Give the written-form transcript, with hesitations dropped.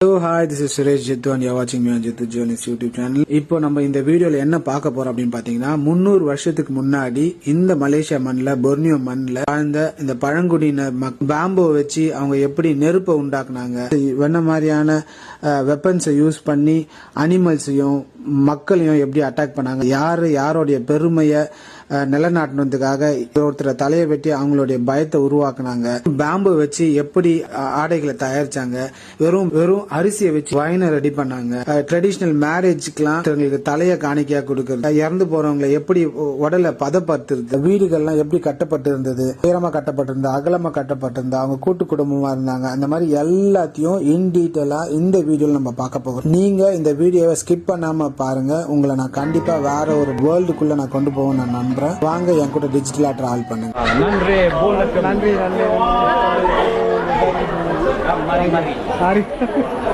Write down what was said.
Hello, hi, this is Suresh Jittu and you're watching me on Jittu Journeys YouTube channel. இப்போ நம்ம இந்த வீடியோல என்ன பார்க்க போறோம் அப்படின்னு பாத்தீங்கன்னா 300 வருஷத்துக்கு முன்னாடி இந்த மலேசியா மண்ணில் பொர்னியோ மண்ணில் வாழ்ந்த இந்த பழங்குடியினர் பேம்போ வச்சு அவங்க எப்படி நெருப்பை உண்டாக்குனாங்க, என்ன மாதிரியான வெப்பன்ஸை யூஸ் பண்ணி அனிமல்ஸையும் மக்களையும் எப்படி அட்டாக் பண்ணாங்க, யாரோடைய பெருமையை நிலநாட்டினதுக்காக ஒருத்தரை தலையை வெட்டி அவங்களுடைய பயத்தை உருவாக்குனாங்க, பேம்பு வச்சு எப்படி ஆடைகளை தயாரிச்சாங்க, வெறும் அரிசியை வச்சு வைனை ரெடி பண்ணாங்க, ட்ரெடிஷனல் மேரேஜ்க்குலாம் தலையை காணிக்கையா கொடுக்கறது, இறந்து போறவங்களை எப்படி உடலை பதப்படுத்துறது, வீடுகள்லாம் எப்படி கட்டப்பட்டு இருந்தது, உயரமா கட்டப்பட்டிருந்தா அகலமா கட்டப்பட்டிருந்தா அவங்க கூட்டு குடும்பமா இருந்தாங்க, அந்த மாதிரி எல்லாத்தையும் இன் டீட்டெயிலா இந்த வீடியோல நம்ம பார்க்க போகிறோம். நீங்க இந்த வீடியோவை ஸ்கிப் பண்ணாம பாருங்க. உங்களை நான் கண்டிப்பா வேற ஒரு வேர்ல்டுக்குள்ள நான் கொண்டு போவேன் நான் நம்புறேன். வாங்க என் கூட டிஜிட்டலா டிராவல் பண்ணுங்க. நன்றி.